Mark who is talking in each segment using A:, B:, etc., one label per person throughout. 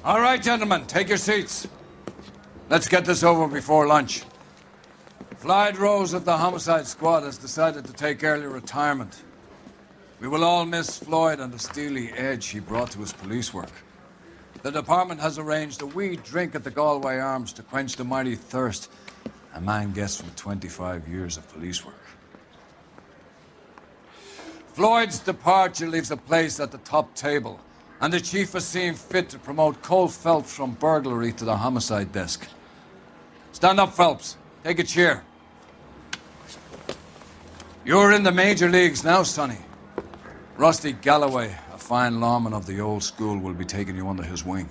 A: All right, gentlemen, take your seats. Let's get this over before lunch. Floyd Rose of the Homicide Squad has decided to take early retirement. We will all miss Floyd and the steely edge he brought to his police work. The department has arranged a wee drink at the Galway Arms to quench the mighty thirst a man gets from 25 years of police work. Floyd's departure leaves a place at the top table, and the chief has seen fit to promote Cole Phelps from burglary to the homicide desk. Stand up, Phelps. Take a chair. You're in the major leagues now, Sonny. Rusty Galloway, a fine lawman of the old school, will be taking you under his wing.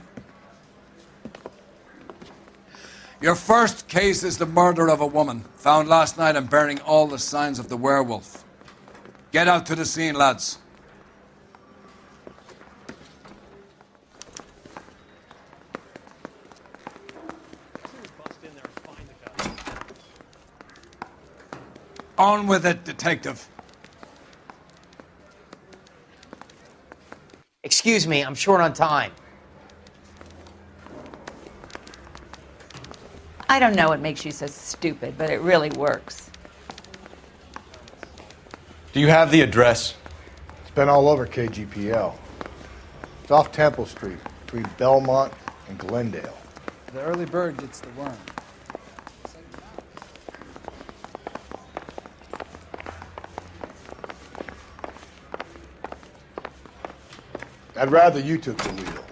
A: Your first case is the murder of a woman, found last night and bearing all the signs of the werewolf. Get out to the scene, lads. On with it, detective.
B: Excuse me, I'm short on time.
C: I don't know what makes you so stupid, but it really works.
D: Do you have the address?
E: It's been all over KGPL. It's off Temple Street, between Belmont and Glendale.
F: The early bird gets the worm.
E: I'd rather you took the wheel.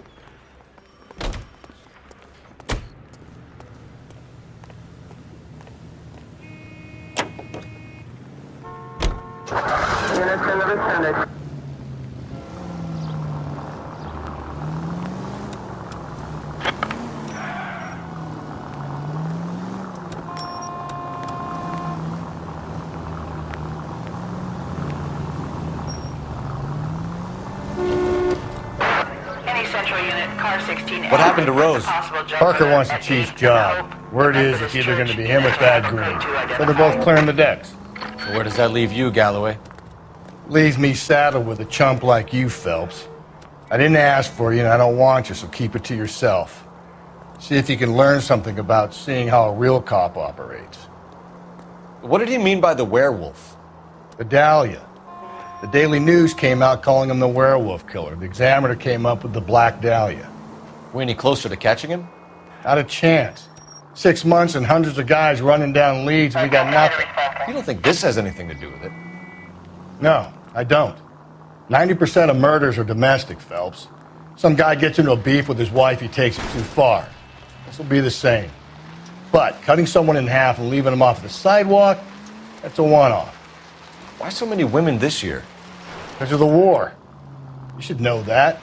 G: Units in the vicinity.
D: What happened to Rose?
E: Parker wants the chief's job. Word is it's either going to be him or Thad Green. So they're both clearing the decks.
D: So where does that leave you, Galloway?
E: Leaves me saddled with a chump like you, Phelps. I didn't ask for you and I don't want you, so keep it to yourself. See if you can learn something about seeing how a real cop operates.
D: What did he mean by the werewolf?
E: The Dahlia. The Daily News came out calling him the werewolf killer. The Examiner came up with the Black Dahlia.
D: We any closer to catching him?
E: Not a chance. 6 months and hundreds of guys running down leads and we got nothing.
D: You don't think this has anything to do with it?
E: No, I don't. 90% of murders are domestic, Phelps. Some guy gets into a beef with his wife, he takes it too far. This will be the same. But cutting someone in half and leaving them off the sidewalk, that's a one-off.
D: Why so many women this year?
E: Because of the war. You should know that.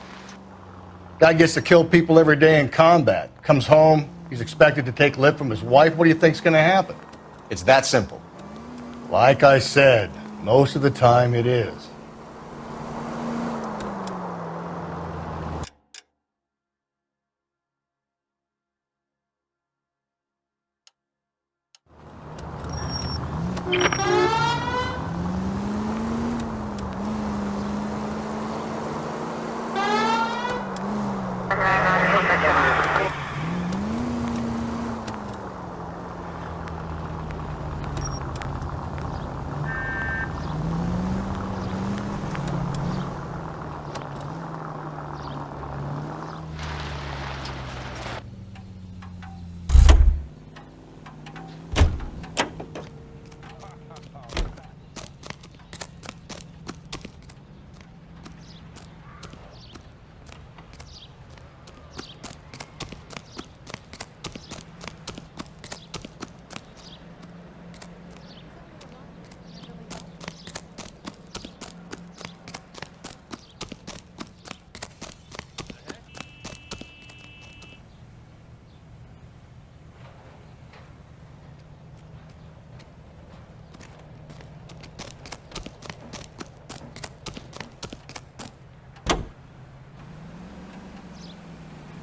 E: Guy gets to kill people every day in combat. Comes home, he's expected to take lip from his wife. What do you think's going to happen?
D: It's that simple.
E: Like I said, most of the time it is.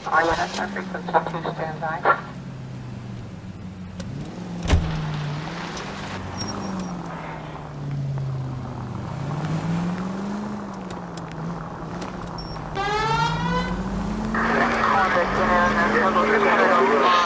G: INS frequency 2 standby. Contact level 600 on.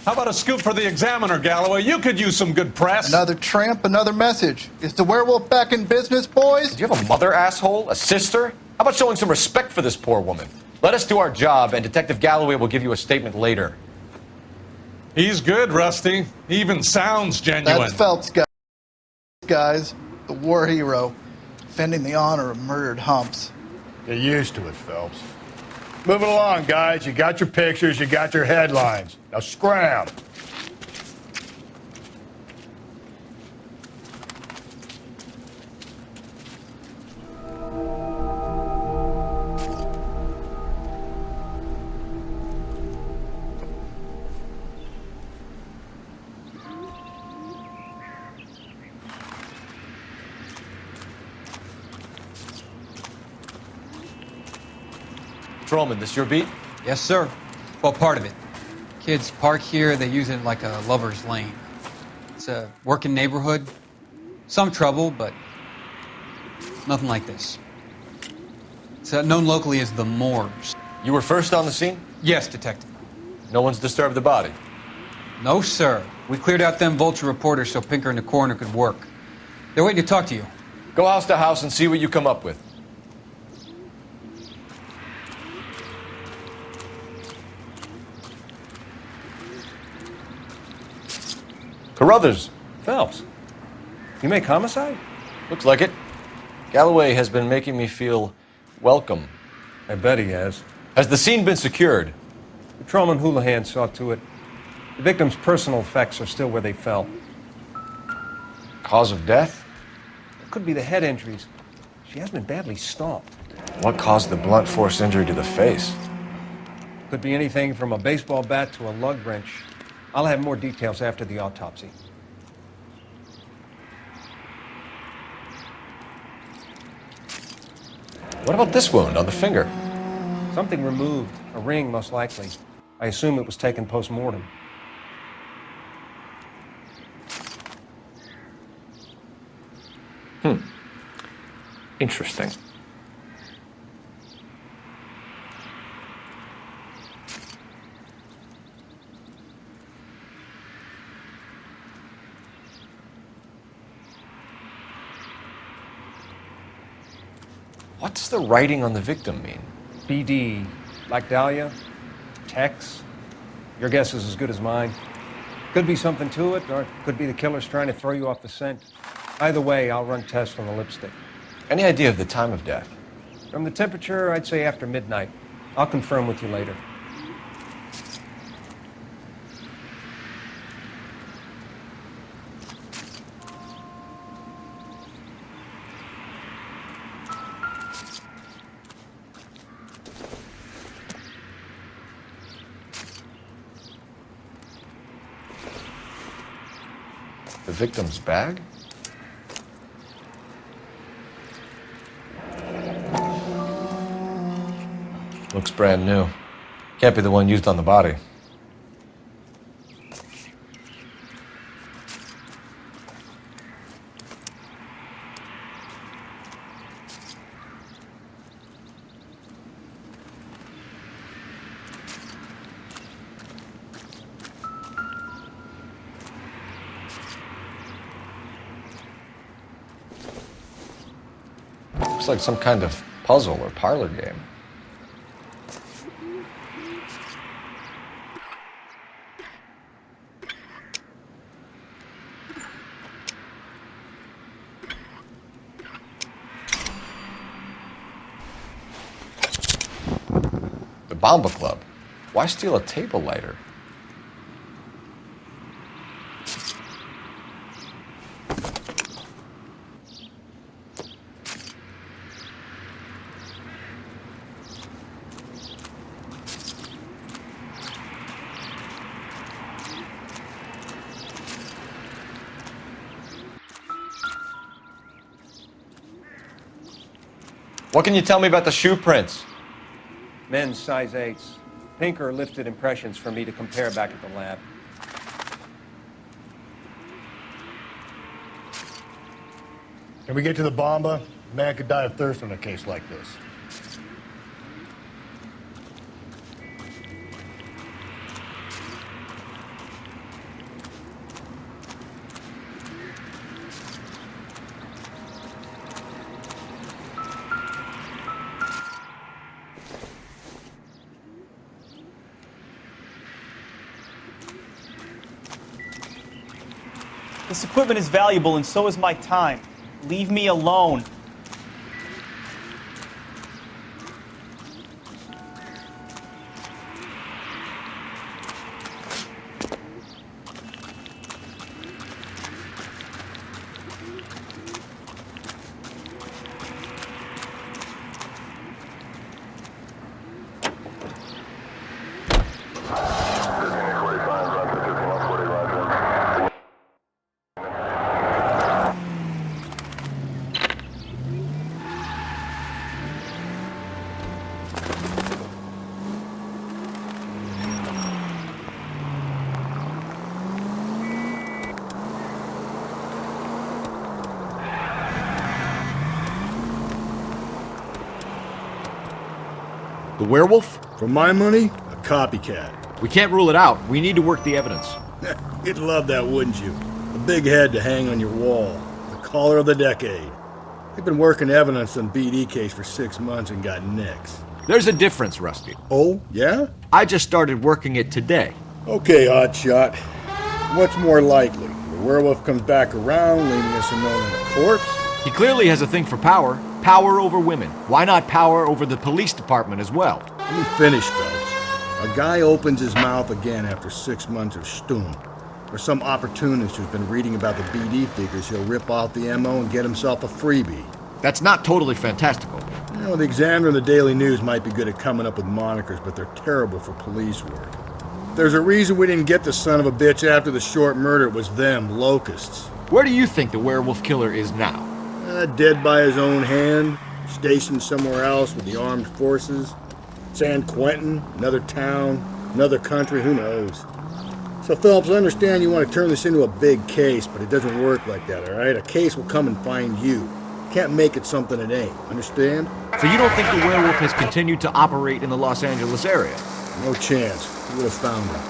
H: How about a scoop for the Examiner, Galloway? You could use some good press.
F: Another tramp, another message. Is the werewolf back in business, boys?
D: Do you have a mother, asshole? A sister? How about showing some respect for this poor woman? Let us do our job, and Detective Galloway will give you a statement later.
H: He's good, Rusty. He even sounds genuine.
F: That's Phelps, guys. The war hero. Defending the honor of murdered humps.
E: Get used to it, Phelps. Moving along, guys. You got your pictures, you got your headlines. Now scram.
D: Patrolman, this your beat?
I: Yes, sir. Well, part of it. Kids park here, they use it like a lover's lane. It's a working neighborhood. Some trouble, but nothing like this. It's known locally as the Moors.
D: You were first on the scene?
I: Yes, detective.
D: No one's disturbed the body?
I: No, sir. We cleared out them vulture reporters so Pinker and the coroner could work. They're waiting to talk to you.
D: Go house to house and see what you come up with. Carruthers.
J: Phelps, you make Homicide?
D: Looks like it. Galloway has been making me feel welcome.
J: I bet he has.
D: Has the scene been secured?
J: Patrolman Houlihan saw to it. The victim's personal effects are still where they fell.
D: Cause of death?
J: It could be the head injuries. She has been badly stomped.
D: What caused the blunt force injury to the face?
J: Could be anything from a baseball bat to a lug wrench. I'll have more details after the autopsy.
D: What about this wound on the finger?
J: Something removed. A ring, most likely. I assume it was taken post-mortem.
D: Interesting. What does the writing on the victim mean?
J: BD, like Dahlia, Tex. Your guess is as good as mine. Could be something to it, or it could be the killer's trying to throw you off the scent. Either way, I'll run tests on the lipstick.
D: Any idea of the time of death?
J: From the temperature, I'd say after midnight. I'll confirm with you later.
D: The victim's bag? Looks brand new. Can't be the one used on the body. Looks like some kind of puzzle or parlor game. The Bomba Club. Why steal a table lighter? What can you tell me about the shoe prints?
J: Men's size 8s. Pinker lifted impressions for me to compare back at the lab.
E: Can we get to the Bomba? A man could die of thirst on a case like this.
K: This equipment is valuable, and so is my time. Leave me alone.
L: The werewolf?
E: For my money, a copycat.
L: We can't rule it out. We need to work the evidence.
E: You'd love that, wouldn't you? A big head to hang on your wall. The caller of the decade. They've been working evidence on BD case for 6 months and got nicks.
L: There's a difference, Rusty.
E: Oh, yeah?
L: I just started working it today.
E: Okay, Hotshot. What's more likely? The werewolf comes back around, leaving us unknown in a corpse?
L: He clearly has a thing for power. Power over women. Why not power over the police department as well?
E: Let me finish, Phelps. A guy opens his mouth again after 6 months of stum. Or some opportunist who's been reading about the BD figures, he'll rip off the MO and get himself a freebie.
L: That's not totally fantastical.
E: You know, the Examiner and the Daily News might be good at coming up with monikers, but they're terrible for police work. There's a reason we didn't get the son of a bitch after the short murder. It was them, locusts.
L: Where do you think the werewolf killer is now?
E: Dead by his own hand, stationed somewhere else with the armed forces. San Quentin, another town, another country, who knows? So, Phelps, I understand you want to turn this into a big case, but it doesn't work like that, all right? A case will come and find you. Can't make it something it ain't, understand?
L: So you don't think the werewolf has continued to operate in the Los Angeles area?
E: No chance. You would have found him.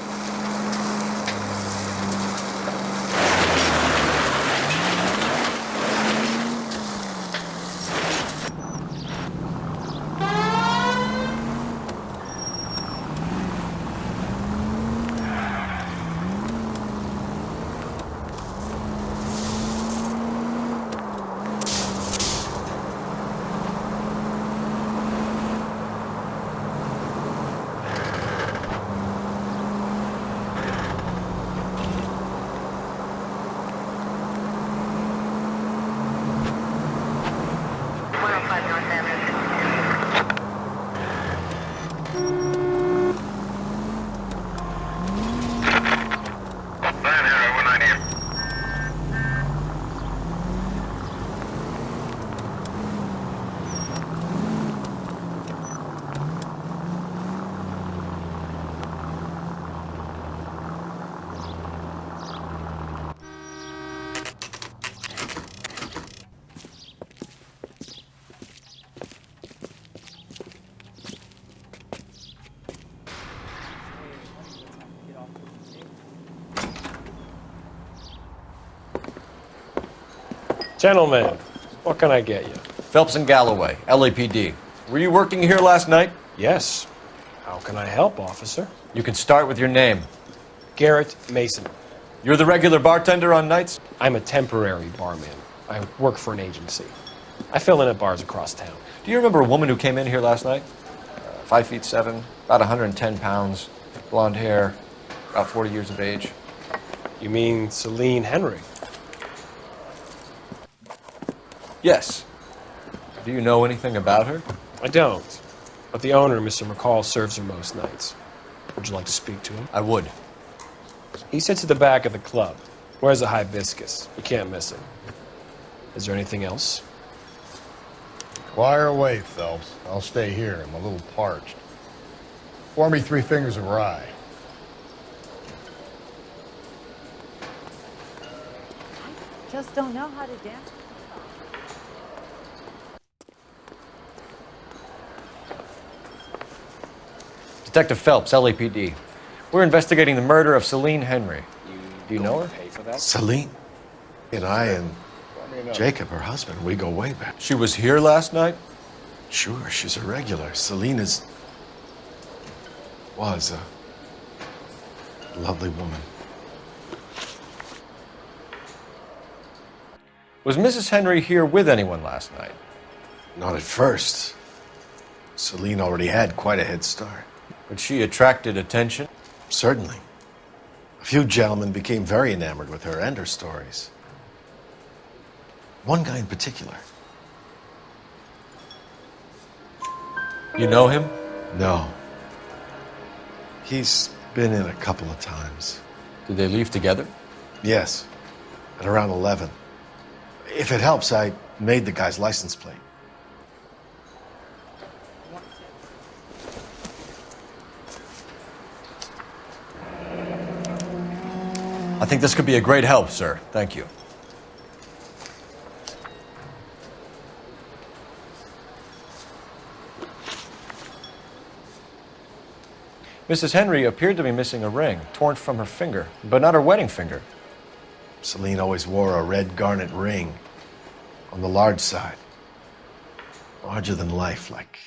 J: Gentlemen, what can I get you?
D: Phelps and Galloway, LAPD. Were you working here last night?
M: Yes. How can I help, officer?
D: You can start with your name.
M: Garrett Mason.
D: You're the regular bartender on nights?
M: I'm a temporary barman. I work for an agency. I fill in at bars across town.
D: Do you remember a woman who came in here last night? 5'7", about 110 pounds, blonde hair, about 40 years of age.
M: You mean Celine Henry?
D: Yes. Do you know anything about her?
M: I don't. But the owner, Mr. McCall, serves her most nights. Would you like to speak to him?
D: I would.
M: He sits at the back of the club. Wears a hibiscus. You can't miss him. Is there anything else?
E: Wire away, Phelps. I'll stay here. I'm a little parched. Pour me 3 fingers of rye.
C: Just don't know how to dance.
D: Detective Phelps, LAPD. We're investigating the murder of Celine Henry. Do you know her?
M: Pay for that?
N: Celine and I and Jacob, her husband, we go way back.
D: She was here last night?
N: Sure, she's a regular. Celine was a lovely woman.
D: Was Mrs. Henry here with anyone last night?
N: Not at first. Celine already had quite a head start.
D: But she attracted attention?
N: Certainly. A few gentlemen became very enamored with her and her stories. One guy in particular.
D: You know him?
N: No. He's been in a couple of times.
D: Did they leave together?
N: Yes, at around 11. If it helps, I made the guy's license plate.
D: I think this could be a great help, sir. Thank you. Mrs. Henry appeared to be missing a ring, torn from her finger, but not her wedding finger.
N: Celine always wore a red garnet ring on the large side. Larger than life, like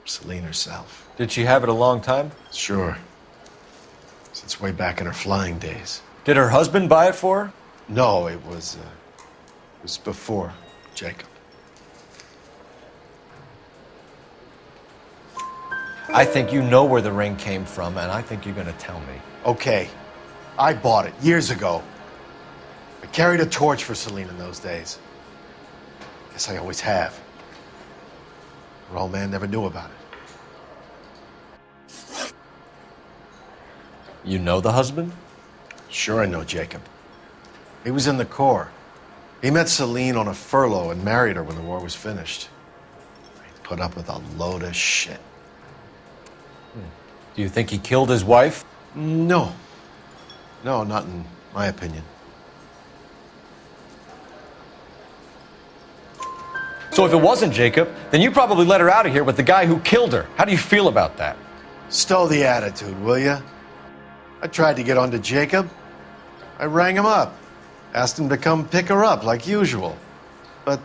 N: Celine herself.
D: Did she have it a long time?
N: Sure. Since way back in her flying days.
D: Did her husband buy it for her?
N: No, it was before Jacob.
D: I think you know where the ring came from, and I think you're going to tell me.
N: Okay. I bought it years ago. I carried a torch for Celine in those days. Guess I always have. Her old man never knew about it.
D: You know the husband?
N: Sure I know Jacob. He was in the Corps. He met Celine on a furlough and married her when the war was finished. He put up with a load of shit.
D: Do you think he killed his wife?
N: No. No, not in my opinion.
D: So if it wasn't Jacob, then you probably let her out of here with the guy who killed her. How do you feel about that?
N: Stow the attitude, will ya? I tried to get onto Jacob. I rang him up. Asked him to come pick her up like usual. But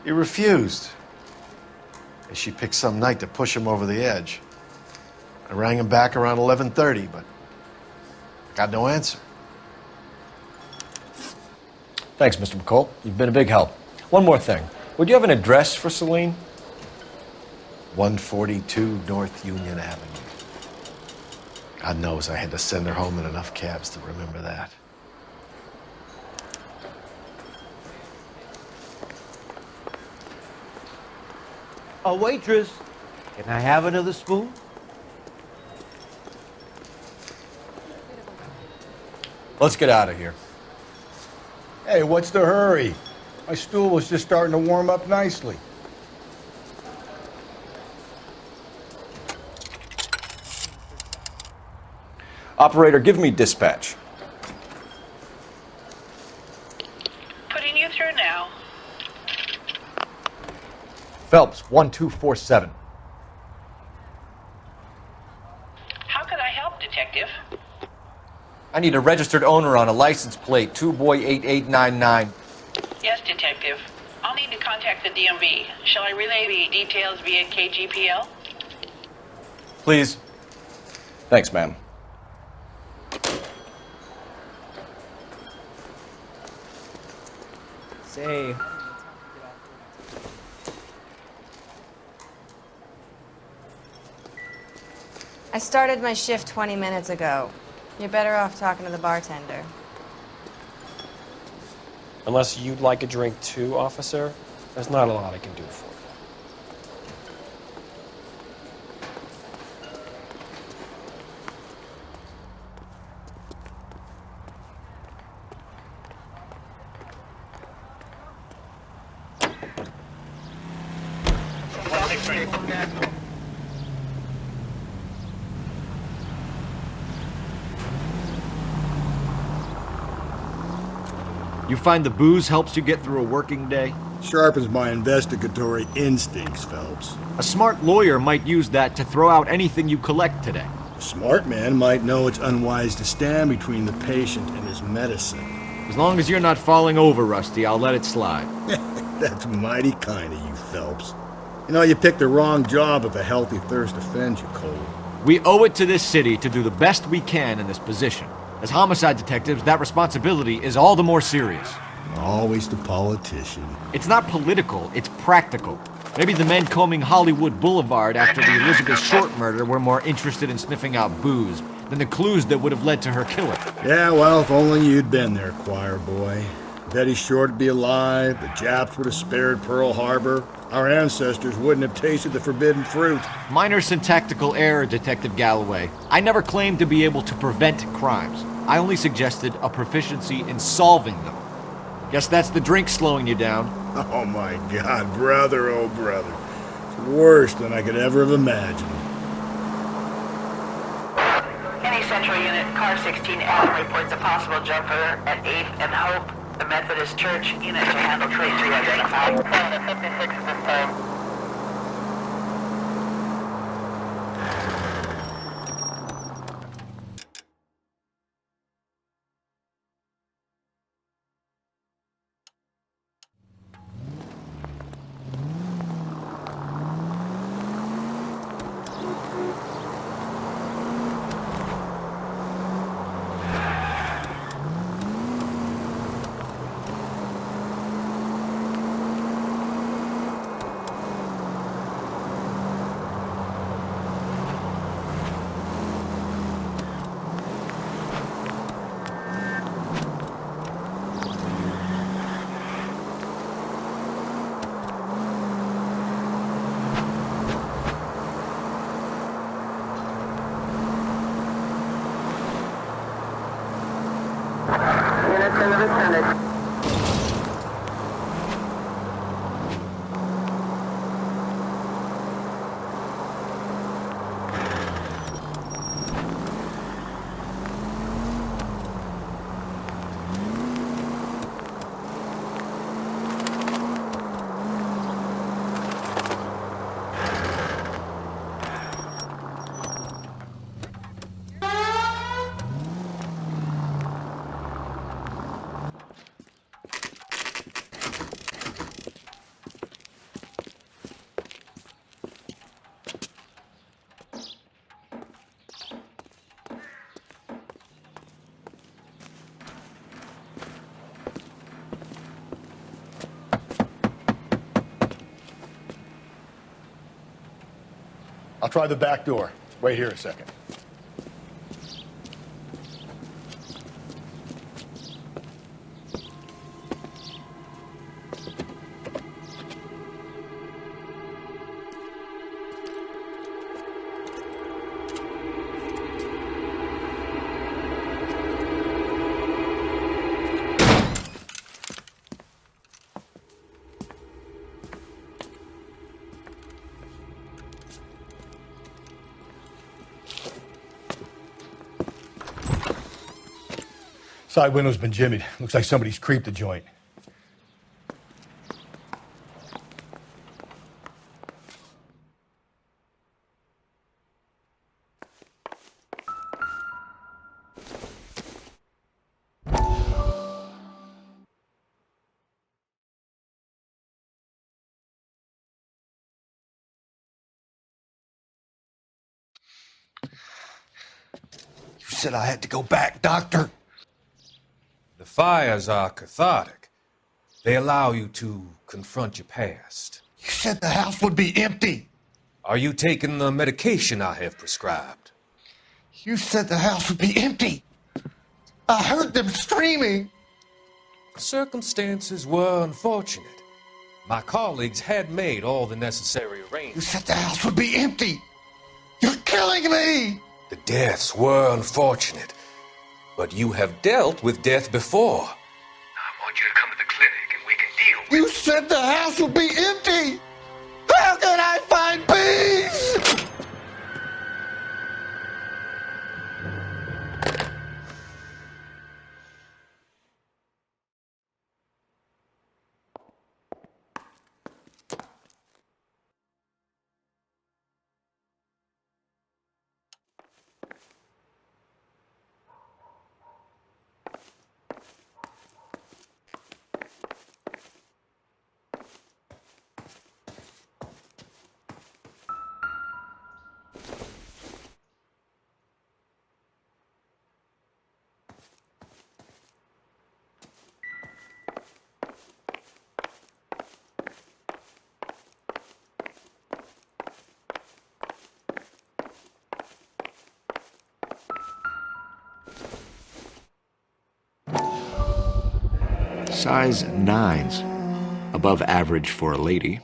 N: he refused. And she picked some night to push him over the edge. I rang him back around 11:30, but got no answer.
D: Thanks, Mr. McCall. You've been a big help. One more thing. Would you have an address for Celine?
N: 142 North Union Avenue. God knows I had to send her home in enough cabs to remember that.
O: A waitress, can I have another spoon?
D: Let's get out of here.
E: Hey, what's the hurry? My stool was just starting to warm up nicely.
D: Operator, give me dispatch.
G: Putting you through now.
D: Phelps, 1247.
G: How can I help, Detective?
D: I need a registered owner on a license plate, 2boy8899.
G: Yes, Detective. On the need to contact the DMV. Shall I relay the details via KGPL?
D: Please. Thanks, ma'am.
O: Say.
P: I started my shift 20 minutes ago. You're better off talking to the bartender.
M: Unless you'd like a drink too, officer, there's not a lot I can do for you.
L: You find the booze helps you get through a working day?
E: Sharpens my investigatory instincts, Phelps.
L: A smart lawyer might use that to throw out anything you collect today.
E: A smart man might know it's unwise to stand between the patient and his medicine.
L: As long as you're not falling over, Rusty, I'll let it slide.
E: That's mighty kind of you, Phelps. You know, you picked the wrong job if a healthy thirst offends you, Cole.
L: We owe it to this city to do the best we can in this position. As homicide detectives, that responsibility is all the more serious.
E: Always the politician.
L: It's not political, it's practical. Maybe the men combing Hollywood Boulevard after the Elizabeth Short murder were more interested in sniffing out booze than the clues that would have led to her killing.
E: Yeah, well, if only you'd been there, choir boy. Betty Short would be alive, the Japs would have spared Pearl Harbor, our ancestors wouldn't have tasted the forbidden fruit.
L: Minor syntactical error, Detective Galloway. I never claimed to be able to prevent crimes. I only suggested a proficiency in solving them. Guess that's the drink slowing you down.
E: Oh my God, brother, oh brother. It's worse than I could ever have imagined.
G: Any Central Unit, Car 16L reports a possible jumper at 8th and Hope. The Methodist Church unit to handle traits re-identified. 56 this time. Units in the vicinity.
E: I'll try the back door. Wait here a second. Side window's been jimmied. Looks like somebody's creeped the joint.
N: said I had to go back, Doctor.
Q: The fires are cathartic. They allow you to confront your past.
N: You said the house would be empty.
Q: Are you taking the medication I have prescribed?
N: You said the house would be empty. I heard them screaming.
Q: Circumstances were unfortunate. My colleagues had made all the necessary arrangements.
N: You said the house would be empty. You're killing me.
Q: The deaths were unfortunate, but you have dealt with death before. I want you to come to the clinic and we can deal with it.
N: You said the house would be empty. How can I find peace?
L: Size 9s. Above average for a lady.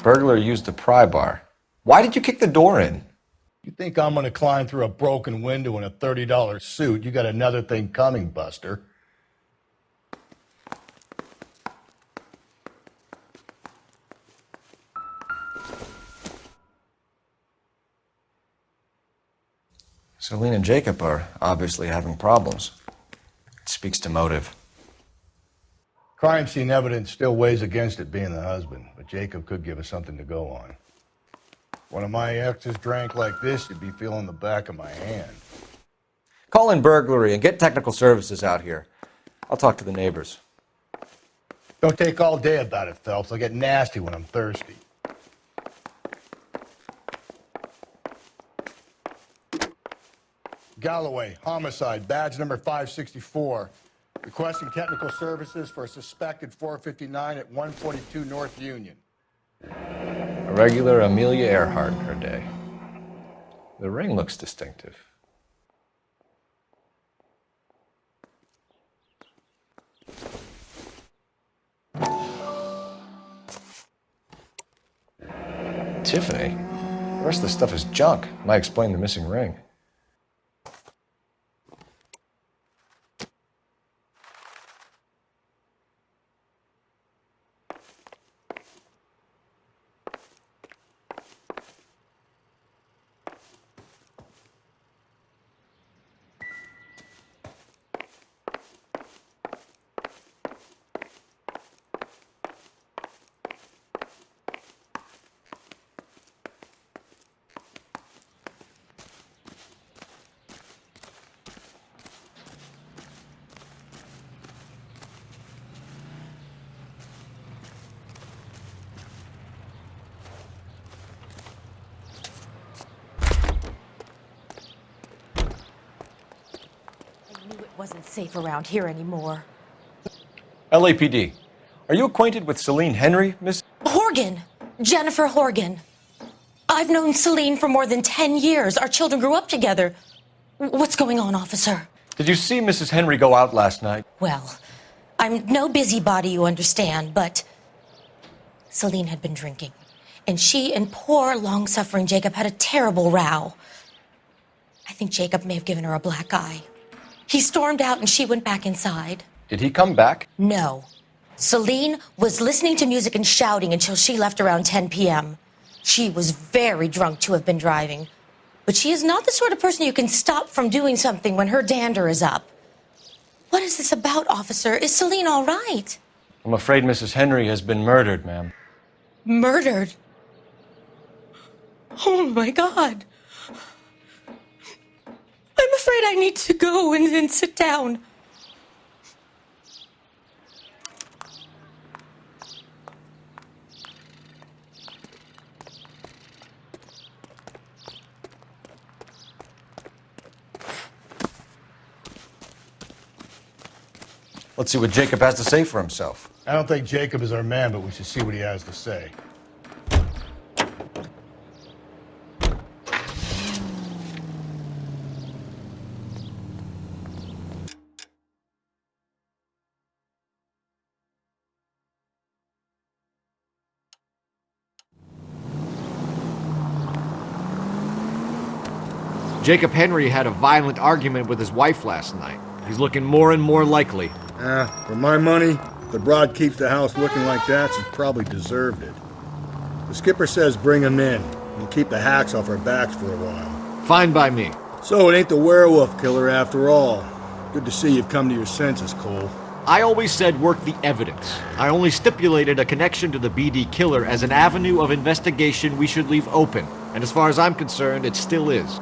D: Burglar used the pry bar. Why did you kick the door in?
E: You think I'm gonna climb through a broken window in a $30 suit? You got another thing coming, Buster.
D: Celine and Jacob are obviously having problems. It speaks to motive.
E: Crime scene evidence still weighs against it being the husband, but Jacob could give us something to go on. One of my exes drank like this, you'd be feeling the back of my hand.
D: Call in burglary and get technical services out here. I'll talk to the neighbors.
E: Don't take all day about it, Phelps. I'll get nasty when I'm thirsty. Galloway, homicide, badge number 564. Requesting technical services for a suspected 459 at 142 North Union.
D: A regular Amelia Earhart in her day. The ring looks distinctive. Tiffany? The rest of the stuff is junk. Might explain the missing ring.
R: Wasn't safe around here anymore.
D: LAPD. Are you acquainted with Celine Henry, Miss?
R: Horgan! Jennifer Horgan. I've known Celine for more than 10 years. Our children grew up together. What's going on, officer?
D: Did you see Mrs. Henry go out last night?
R: Well, I'm no busybody, you understand, but Celine had been drinking. And she and poor, long-suffering Jacob had a terrible row. I think Jacob may have given her a black eye. He stormed out and she went back inside.
D: Did he come back?
R: No. Celine was listening to music and shouting until she left around 10 p.m. She was very drunk to have been driving. But she is not the sort of person you can stop from doing something when her dander is up. What is this about, officer? Is Celine all right?
D: I'm afraid Mrs. Henry has been murdered, ma'am.
R: Murdered? Oh, my God. I'm afraid I need to go and sit down.
D: Let's see what Jacob has to say for himself.
E: I don't think Jacob is our man, but we should see what he has to say.
L: Jacob Henry had a violent argument with his wife last night. He's looking more and more likely.
E: For my money, if the broad keeps the house looking like that, she probably deserved it. The skipper says bring him in and keep the hacks off our backs for a while.
L: Fine by me.
E: So it ain't the werewolf killer after all. Good to see you've come to your senses, Cole.
L: I always said work the evidence. I only stipulated a connection to the BD killer as an avenue of investigation we should leave open. And as far as I'm concerned, it still is.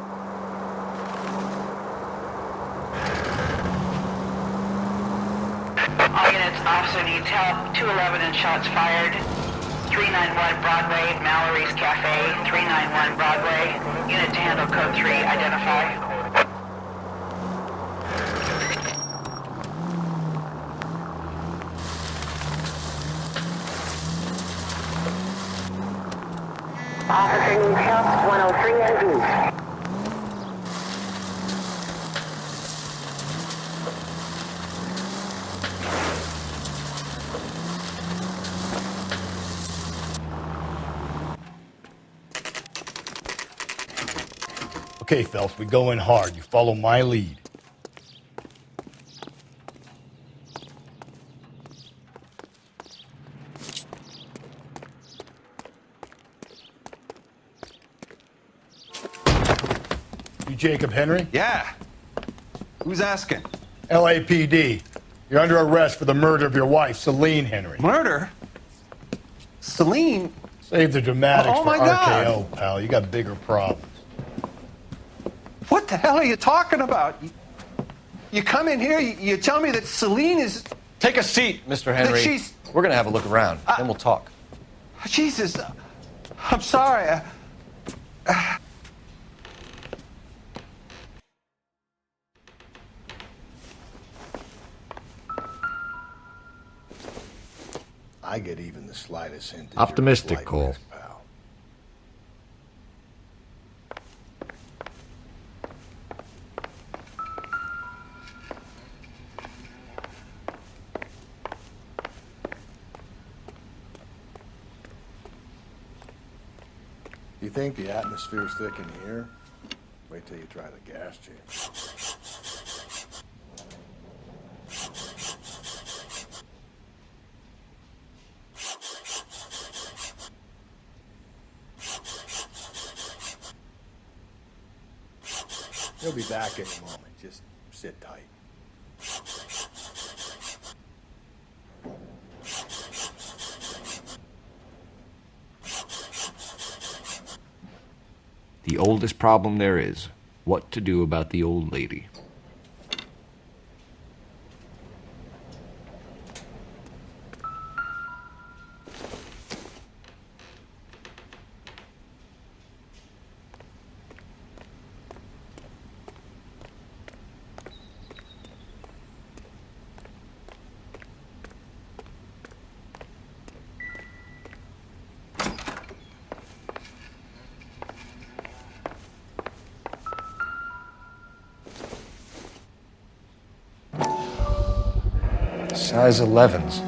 G: All units, officer needs help. 211 and shots fired. 391 Broadway, Mallory's Cafe. 391 Broadway. Unit to handle code 3. Identify. Officer needs help. 103 and Goose.
E: Okay, Phelps, we go in hard. You follow my lead. You Jacob Henry?
H: Yeah. Who's asking?
E: LAPD. You're under arrest for the murder of your wife, Celine Henry.
H: Murder? Celine?
E: Save the dramatics
H: Oh,
E: for
H: my God.
E: RKO, pal. You got bigger problems.
H: What the hell are you talking about? You come in here, you tell me that Celine is...
D: Take a seat, Mr. Henry.
H: she's-
D: We're gonna have a look around, then we'll talk.
H: Jesus, I'm sorry.
E: I get even the slightest hint. that
L: Optimistic,
E: you're a slight
L: Cole.
E: risk, pal. You think the atmosphere's thick in here? Wait till you try the gas chamber. He'll be back in a moment. Just sit tight.
L: The oldest problem there is, what to do about the old lady.
D: Size 11s.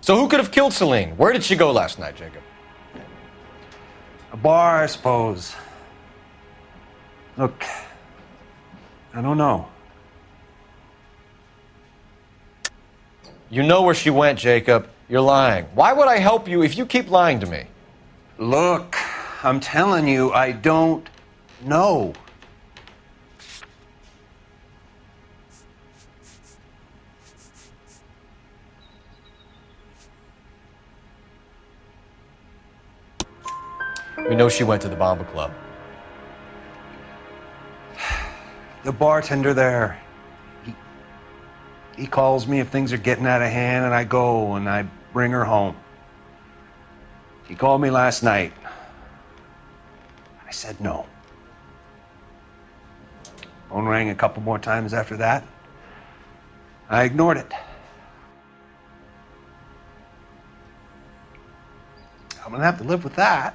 D: So who could have killed Celine? Where did she go last night, Jacob?
H: A bar, I suppose. Look, I don't know.
D: You know where she went, Jacob. You're lying. Why would I help you if you keep lying to me?
H: Look, I'm telling you, I don't know.
D: We know she went to the Bomba Club.
H: The bartender there, he calls me if things are getting out of hand, and I go and I bring her home. He called me last night. I said no. Phone rang a couple more times after that. I ignored it. I'm gonna have to live with that.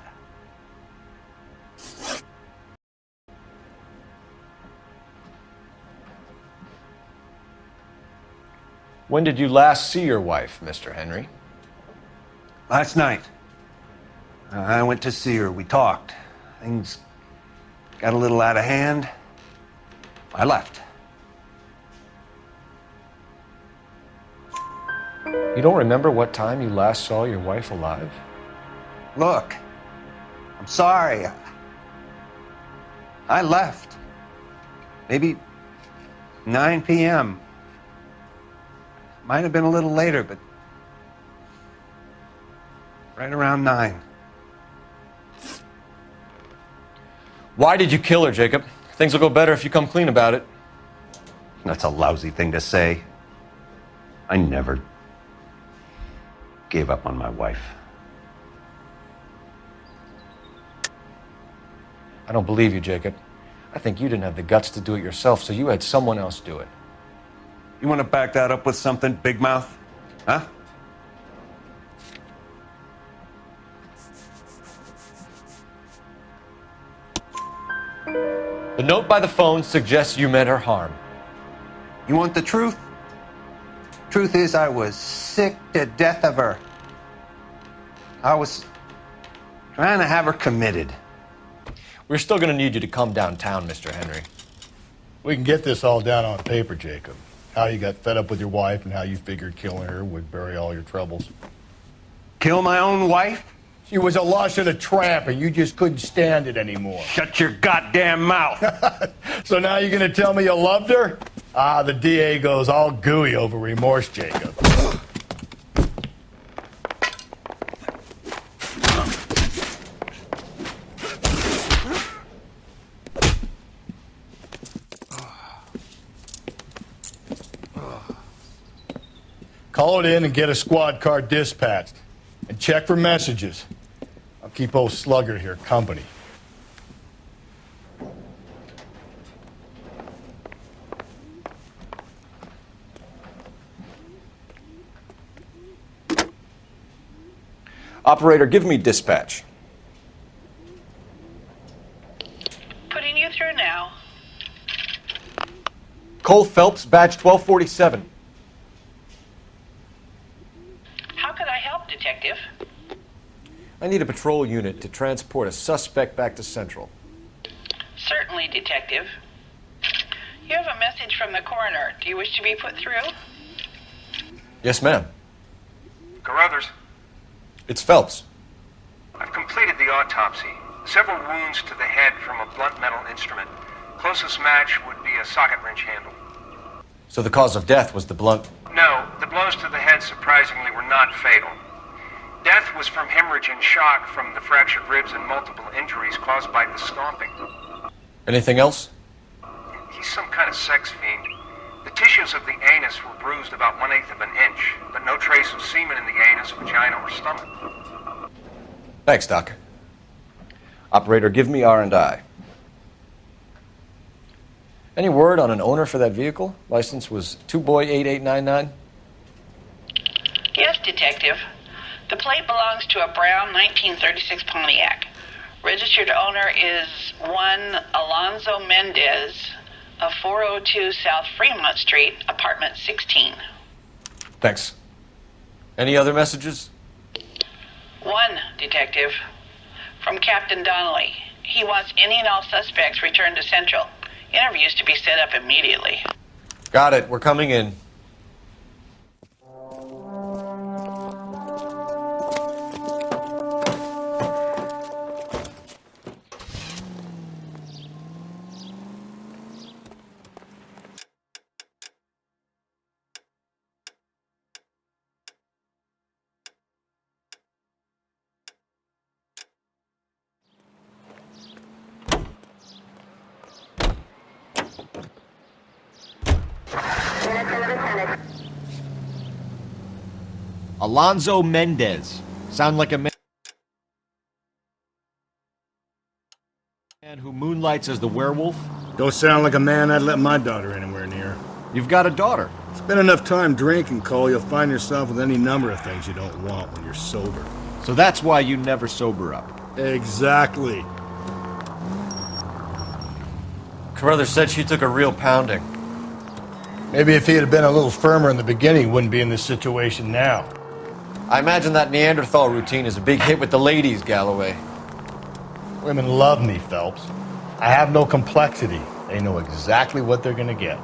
D: When did you last see your wife, Mr. Henry?
H: Last night. I went to see her. We talked. Things got a little out of hand. I left.
D: You don't remember what time you last saw your wife alive?
H: Look, I'm sorry. I left. Maybe 9 p.m. Might have been a little later, but right around 9.
D: Why did you kill her, Jacob? Things will go better if you come clean about it.
H: That's a lousy thing to say. I never gave up on my wife.
D: I don't believe you, Jacob. I think you didn't have the guts to do it yourself, so you had someone else do it.
H: You want to back that up with something, Big Mouth? Huh?
D: The note by the phone suggests you meant her harm.
H: You want the truth? Truth is, I was sick to death of her. I was trying to have her committed.
D: We're still going to need you to come downtown, Mr. Henry.
E: We can get this all down on paper, Jacob. How you got fed up with your wife and how you figured killing her would bury all your troubles.
H: Kill my own wife?
E: She was a lush and a tramp, and you just couldn't stand it anymore.
H: Shut your goddamn mouth.
E: So now you're going to tell me you loved her? Ah, the DA goes all gooey over remorse, Jacob. Call it in and get a squad car dispatched. And check for messages. I'll keep old Slugger here company.
D: Operator, give me dispatch.
G: Putting you through now.
D: Cole Phelps, badge 1247.
G: How could I help, Detective?
D: I need a patrol unit to transport a suspect back to Central.
G: Certainly, Detective. You have a message from the coroner. Do you wish to be put through?
D: Yes, ma'am.
J: Carruthers,
D: It's Phelps.
J: I've completed the autopsy. Several wounds to the head from a blunt metal instrument. Closest match would be a socket wrench handle.
D: So the cause of death was the blunt.
J: No, the blows to the head surprisingly were not fatal. Death was from hemorrhage and shock from the fractured ribs and multiple injuries caused by the stomping.
D: Anything else?
J: He's some kind of sex fiend. The tissues of the anus were bruised about 1/8 of an inch, but no trace of semen in the anus, vagina, or stomach.
D: Thanks, Doc. Operator, give me R&I. Any word on an owner for that vehicle? License was 2boy8899.
G: Yes, Detective. The plate belongs to a brown 1936 Pontiac. Registered owner is one Alonzo Mendez of 402 South Fremont Street, apartment 16.
D: Thanks. Any other messages?
G: One, Detective. From Captain Donnelly. He wants any and all suspects returned to Central. Interviews to be set up immediately.
D: Got it. We're coming in.
L: Alonzo Mendez. Sound like a man who moonlights as the werewolf?
E: Don't sound like a man I'd let my daughter anywhere near.
L: You've got a daughter.
E: Spend enough time drinking, Cole, you'll find yourself with any number of things you don't want when you're sober.
L: So that's why you never sober up.
E: Exactly.
D: Carruthers said she took a real pounding.
E: Maybe if he had been a little firmer in the beginning, he wouldn't be in this situation now.
D: I imagine that Neanderthal routine is a big hit with the ladies, Galloway.
E: Women love me, Phelps. I have no complexity. They know exactly what they're gonna get.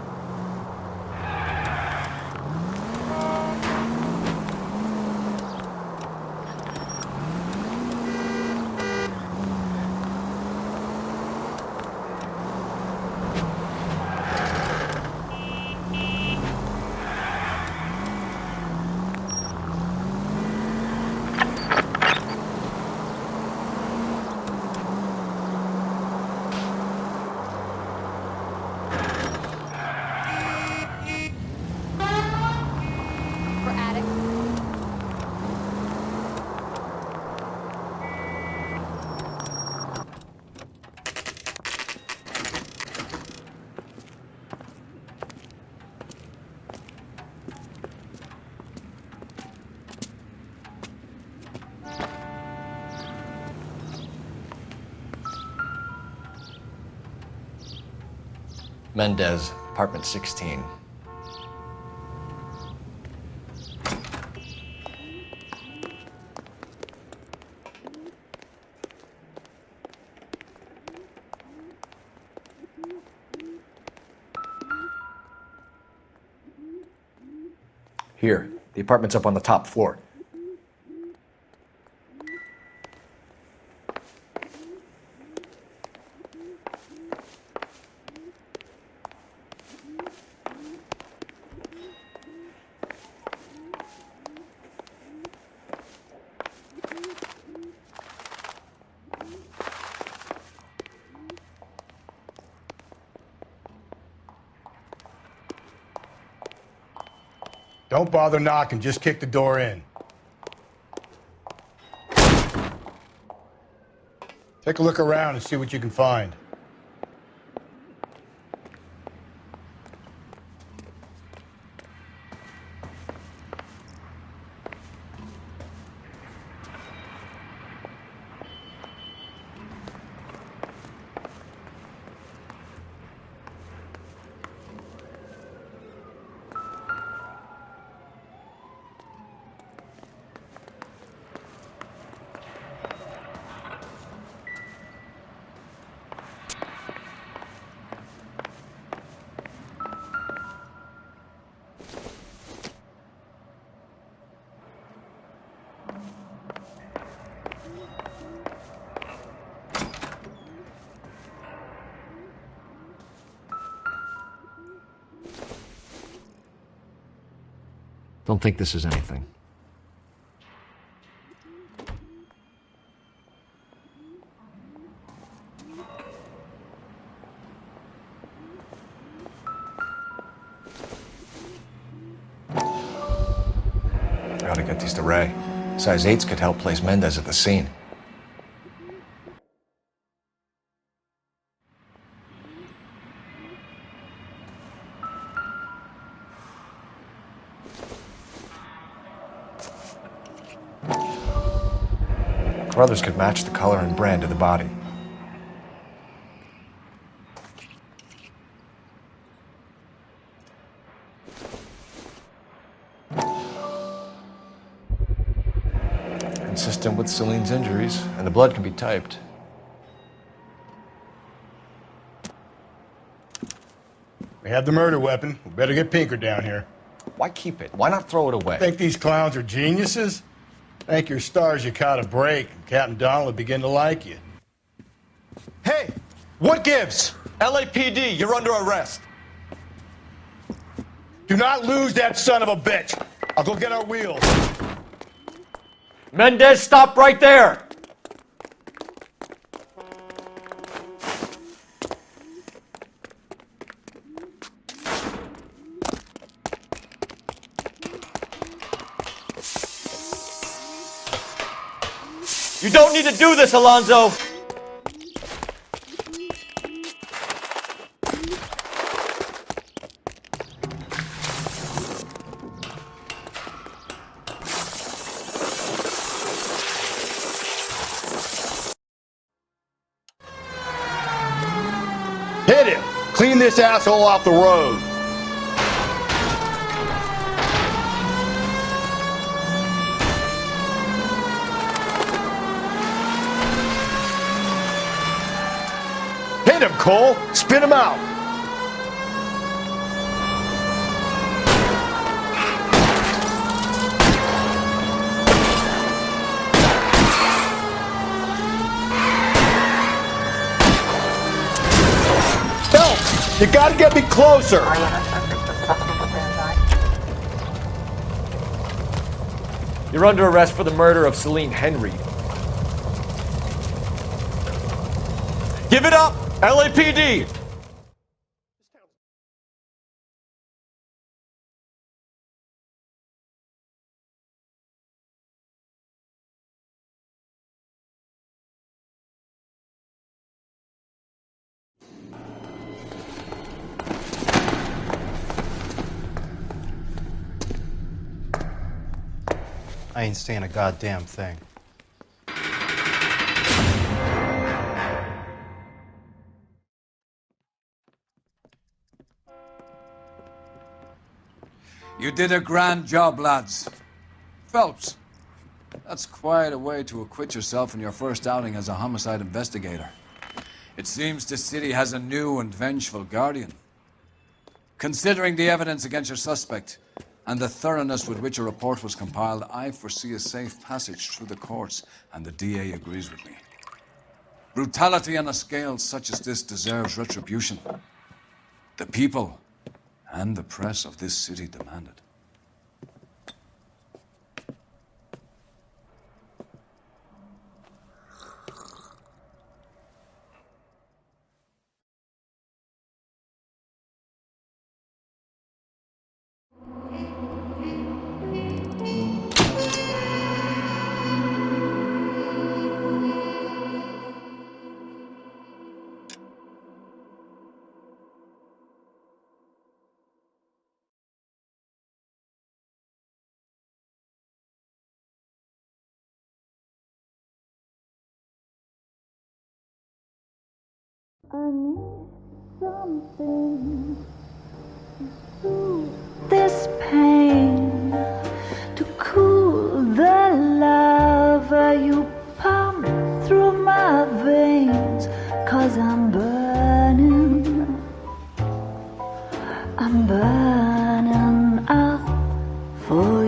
D: Mendez, apartment 16. Here, the apartment's up on the top floor.
E: Don't bother knocking, just kick the door in. Take a look around and see what you can find.
L: Don't think this is anything.
D: I ought to get these to Ray. Size 8s could help place Mendez at the scene. Carruthers could match the color and brand of the body. Consistent with Celine's injuries, and the blood can be typed.
E: We have the murder weapon. We better get Pinker down here.
D: Why keep it? Why not throw it away?
E: Think these clowns are geniuses? Thank your stars you caught a break, and Captain Donald will begin to like you.
D: Hey! What gives? LAPD, you're under arrest.
E: Do not lose that son of a bitch. I'll go get our wheels.
L: Mendez, stop right there!
M: You don't need to do this, Alonzo!
E: Hit him! Clean this asshole off the road! Hit him, Cole! Spit him out! Phelps, you gotta get me closer!
L: You're under arrest for the murder of Celine Henry.
M: Give it up! LAPD!
F: I ain't saying a goddamn thing.
A: You did a grand job, lads. Phelps, that's quite a way to acquit yourself in your first outing as a homicide investigator. It seems the city has a new and vengeful guardian. Considering the evidence against your suspect and the thoroughness with which a report was compiled, I foresee a safe passage through the courts, and the DA agrees with me. Brutality on a scale such as this deserves retribution. The people and the press of this city demand it.
S: I need something to soothe this pain, to cool the lava you pump through my veins, 'cause I'm burning out for you.